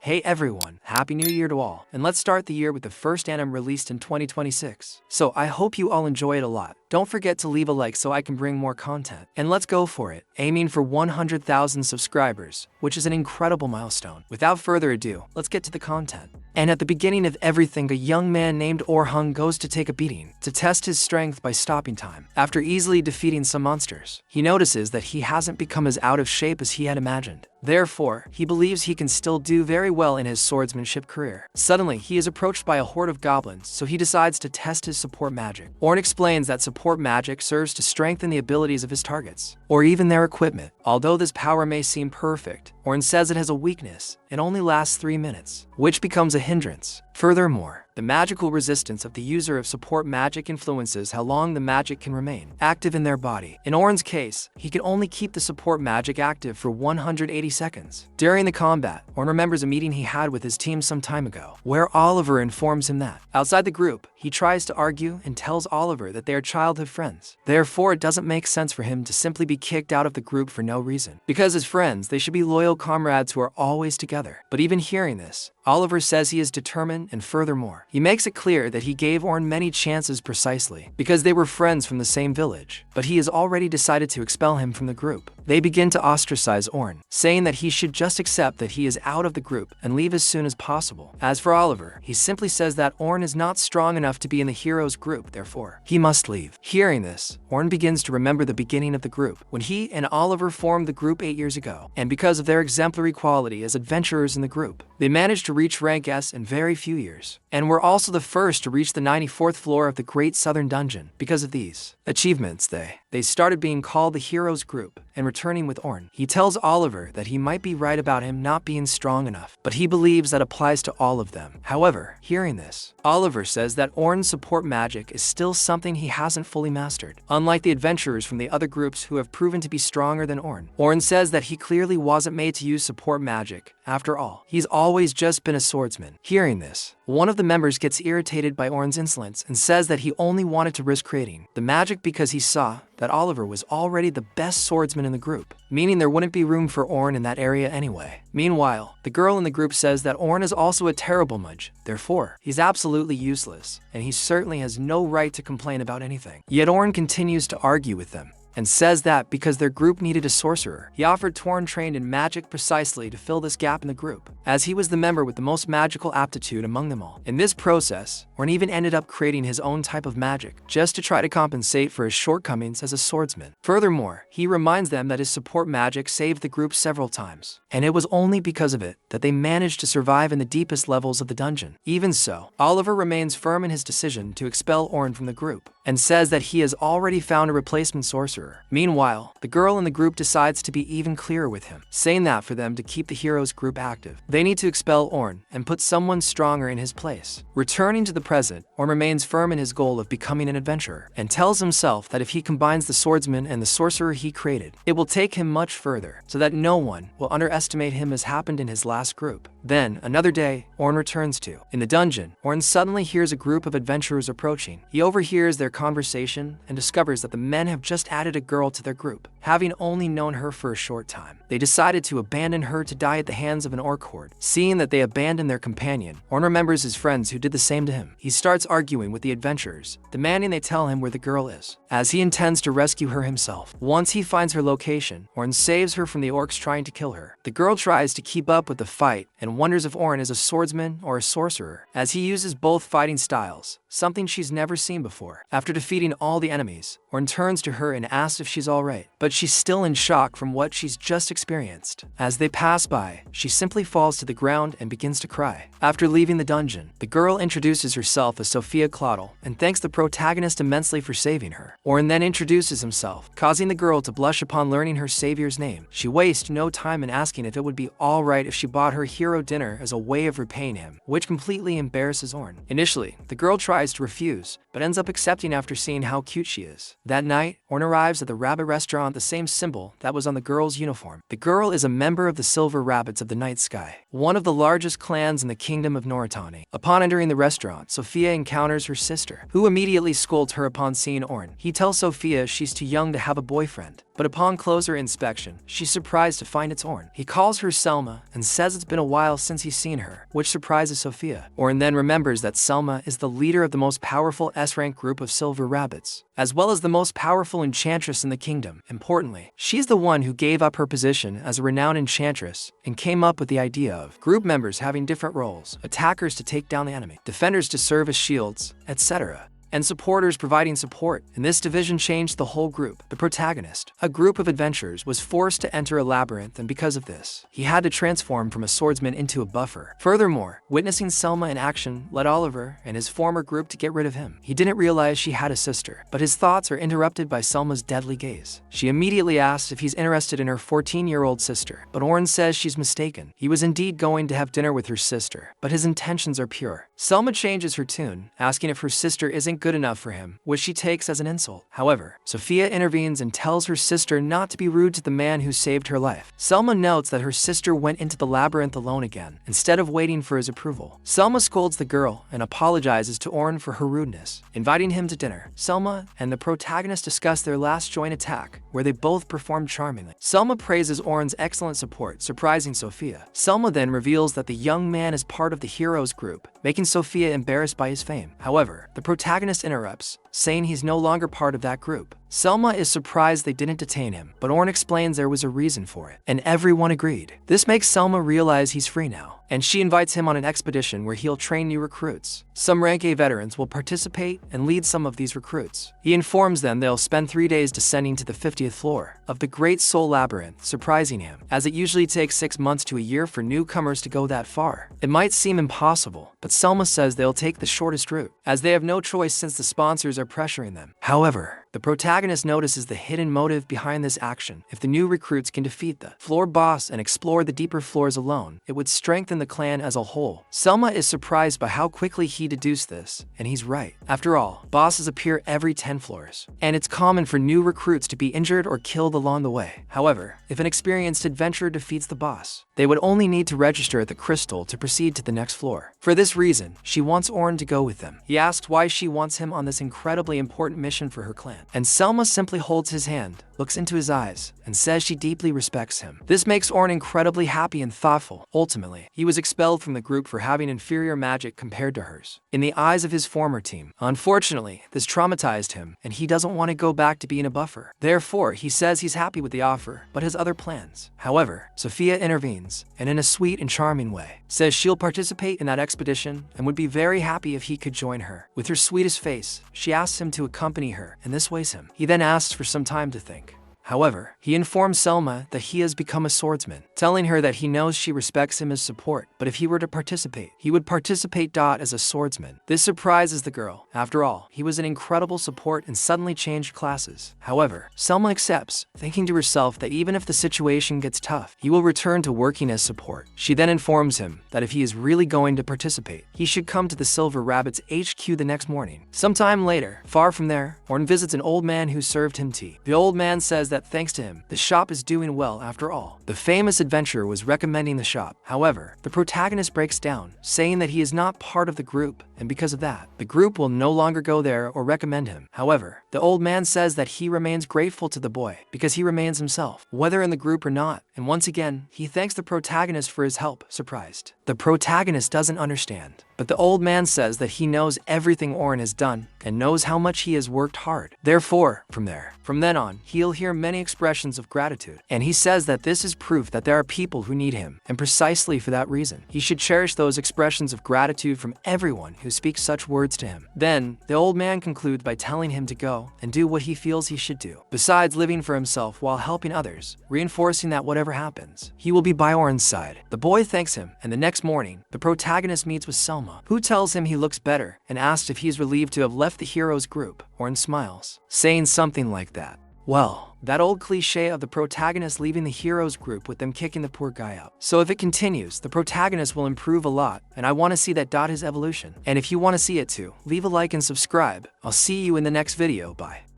Hey everyone, Happy New Year to all, and let's start the year with the first anime released in 2026. So I hope you all enjoy it a lot. Don't forget to leave a like so I can bring more content. And let's go for it, aiming for 100,000 subscribers, which is an incredible milestone. Without further ado, let's get to the content. And at the beginning of everything, a young man named Orhung goes to take a beating to test his strength by stopping time. After easily defeating some monsters, he notices that he hasn't become as out of shape as he had imagined. Therefore, he believes he can still do very well in his swordsmanship career. Suddenly, he is approached by a horde of goblins, so he decides to test his support magic. Orn explains that support magic serves to strengthen the abilities of his targets, or even their equipment. Although this power may seem perfect, Orn says it has a weakness. It only lasts 3 minutes, which becomes a hindrance. Furthermore, the magical resistance of the user of support magic influences how long the magic can remain active in their body. In Orn's case, he can only keep the support magic active for 180 seconds. During the combat, Orn remembers a meeting he had with his team some time ago, where Oliver informs him that, outside the group, he tries to argue and tells Oliver that they are childhood friends. Therefore, it doesn't make sense for him to simply be kicked out of the group for no reason. Because as friends, they should be loyal comrades who are always together. But even hearing this, Oliver says he is determined, and furthermore, he makes it clear that he gave Orn many chances precisely because they were friends from the same village, but he has already decided to expel him from the group. They begin to ostracize Orn, saying that he should just accept that he is out of the group and leave as soon as possible. As for Oliver, he simply says that Orn is not strong enough to be in the heroes group, therefore, he must leave. Hearing this, Orn begins to remember the beginning of the group, when he and Oliver formed the group 8 years ago, and because of their exemplary quality as adventurers in the group, they managed to reach rank S in very few years, and were also the first to reach the 94th floor of the Great Southern Dungeon. Because of these achievements, they started being called the Heroes Group. And returning with Orn, he tells Oliver that he might be right about him not being strong enough, but he believes that applies to all of them. However, hearing this, Oliver says that Orn's support magic is still something he hasn't fully mastered, unlike the adventurers from the other groups who have proven to be stronger than Orn. Orn says that he clearly wasn't made to use support magic. After all, he's always just been a swordsman. Hearing this, one of the members gets irritated by Orn's insolence and says that he only wanted to risk creating the magic because he saw that Oliver was already the best swordsman in the group, meaning there wouldn't be room for Orn in that area anyway. Meanwhile, the girl in the group says that Orn is also a terrible mudge, therefore, he's absolutely useless, and he certainly has no right to complain about anything. Yet Orn continues to argue with them, and says that because their group needed a sorcerer, he offered Torn trained in magic precisely to fill this gap in the group, as he was the member with the most magical aptitude among them all. In this process, Orn even ended up creating his own type of magic, just to try to compensate for his shortcomings as a swordsman. Furthermore, he reminds them that his support magic saved the group several times, and it was only because of it that they managed to survive in the deepest levels of the dungeon. Even so, Oliver remains firm in his decision to expel Orn from the group, and says that he has already found a replacement sorcerer. Meanwhile, the girl in the group decides to be even clearer with him, saying that for them to keep the heroes group active, they need to expel Orn and put someone stronger in his place. Returning to the present, Orn remains firm in his goal of becoming an adventurer, and tells himself that if he combines the swordsman and the sorcerer he created, it will take him much further, so that no one will underestimate him as happened in his last group. Then, another day, Orn returns to. In the dungeon, Orn suddenly hears a group of adventurers approaching. He overhears their conversation and discovers that the men have just added a girl to their group. Having only known her for a short time, they decided to abandon her to die at the hands of an orc horde. Seeing that they abandoned their companion, Orn remembers his friends who did the same to him. He starts arguing with the adventurers, demanding they tell him where the girl is, as he intends to rescue her himself. Once he finds her location, Orn saves her from the orcs trying to kill her. The girl tries to keep up with the fight and wonders if Orn is a swordsman or a sorcerer, as he uses both fighting styles, something she's never seen before. After defeating all the enemies, Orn turns to her and asks if she's alright, but she's still in shock from what she's just experienced. As they pass by, she simply falls to the ground and begins to cry. After leaving the dungeon, the girl introduces herself as Sophia Claudel and thanks the protagonist immensely for saving her. Orn then introduces himself, causing the girl to blush upon learning her savior's name. She wastes no time in asking if it would be alright if she bought her hero dinner as a way of repaying him, which completely embarrasses Orn. Initially, the girl tries to refuse, but ends up accepting after seeing how cute she is. That night, Orn arrives at the rabbit restaurant, the same symbol that was on the girl's uniform. The girl is a member of the Silver Rabbits of the Night Sky, one of the largest clans in the kingdom of Noritani. Upon entering the restaurant, Sophia encounters her sister, who immediately scolds her upon seeing Orn. He tells Sophia she's too young to have a boyfriend, but upon closer inspection, she's surprised to find it's Orn. He calls her Selma and says it's been a while since he's seen her, which surprises Sophia. Orn then remembers that Selma is the leader of the most powerful S-rank group of silver rabbits, as well as the most powerful enchantress in the kingdom. Importantly, she's the one who gave up her position as a renowned enchantress and came up with the idea of group members having different roles, attackers to take down the enemy, defenders to serve as shields, etc., and supporters providing support, and this division changed the whole group. The protagonist, a group of adventurers, was forced to enter a labyrinth, and because of this, he had to transform from a swordsman into a buffer. Furthermore, witnessing Selma in action led Oliver and his former group to get rid of him. He didn't realize she had a sister, but his thoughts are interrupted by Selma's deadly gaze. She immediately asks if he's interested in her 14-year-old sister, but Orn says she's mistaken. He was indeed going to have dinner with her sister, but his intentions are pure. Selma changes her tune, asking if her sister isn't good enough for him, which she takes as an insult. However, Sophia intervenes and tells her sister not to be rude to the man who saved her life. Selma notes that her sister went into the labyrinth alone again, instead of waiting for his approval. Selma scolds the girl and apologizes to Orn for her rudeness, inviting him to dinner. Selma and the protagonist discuss their last joint attack, where they both performed charmingly. Selma praises Orn's excellent support, surprising Sophia. Selma then reveals that the young man is part of the heroes group, making Sophia embarrassed by his fame. However, the protagonist interrupts, saying he's no longer part of that group. Selma is surprised they didn't detain him, but Orn explains there was a reason for it, and everyone agreed. This makes Selma realize he's free now, and she invites him on an expedition where he'll train new recruits. Some Rank A veterans will participate and lead some of these recruits. He informs them they'll spend 3 days descending to the 50th floor of the Great Soul Labyrinth, surprising him, as it usually takes 6 months to a year for newcomers to go that far. It might seem impossible, but Selma says they'll take the shortest route, as they have no choice since the sponsors are pressuring them. However, the protagonist notices the hidden motive behind this action. If the new recruits can defeat the floor boss and explore the deeper floors alone, it would strengthen the clan as a whole. Selma is surprised by how quickly he deduced this, and he's right. After all, bosses appear every 10 floors, and it's common for new recruits to be injured or killed along the way. However, if an experienced adventurer defeats the boss, they would only need to register at the crystal to proceed to the next floor. For this reason, she wants Orn to go with them. He asks why she wants him on this incredibly important mission for her clan, and Selma simply holds his hand, looks into his eyes, and says she deeply respects him. This makes Orn incredibly happy and thoughtful. Ultimately, he was expelled from the group for having inferior magic compared to hers, in the eyes of his former team. Unfortunately, this traumatized him, and he doesn't want to go back to being a buffer. Therefore, he says he's happy with the offer, but has other plans. However, Sophia intervenes, and in a sweet and charming way, says she'll participate in that expedition and would be very happy if he could join her. With her sweetest face, she asks him to accompany her, and this sways him. He then asks for some time to think. However, he informs Selma that he has become a swordsman, telling her that he knows she respects him as support, but if he were to participate, he would participate as a swordsman. This surprises the girl. After all, he was an incredible support and suddenly changed classes. However, Selma accepts, thinking to herself that even if the situation gets tough, he will return to working as support. She then informs him that if he is really going to participate, he should come to the Silver Rabbit's HQ the next morning. Sometime later, far from there, Orn visits an old man who served him tea. The old man says that thanks to him, the shop is doing well after all. The famous adventurer was recommending the shop. However, the protagonist breaks down, saying that he is not part of the group, and because of that, the group will no longer go there or recommend him. However, the old man says that he remains grateful to the boy because he remains himself, whether in the group or not, and once again, he thanks the protagonist for his help, surprised. The protagonist doesn't understand, but the old man says that he knows everything Orn has done and knows how much he has worked hard. Therefore, from then on, he'll hear many expressions of gratitude, and he says that this is proof that there are people who need him, and precisely for that reason, he should cherish those expressions of gratitude from everyone who speaks such words to him. Then, the old man concludes by telling him to go and do what he feels he should do, besides living for himself while helping others, reinforcing that whatever happens, he will be by Orn's side. The boy thanks him, and the next morning, the protagonist meets with Selma, who tells him he looks better and asks if he's relieved to have left the heroes group. Orn smiles, saying something like that. Well, that old cliche of the protagonist leaving the heroes group with them kicking the poor guy out. So if it continues, the protagonist will improve a lot, and I want to see that his evolution. And if you want to see it too, leave a like and subscribe. I'll see you in the next video. Bye.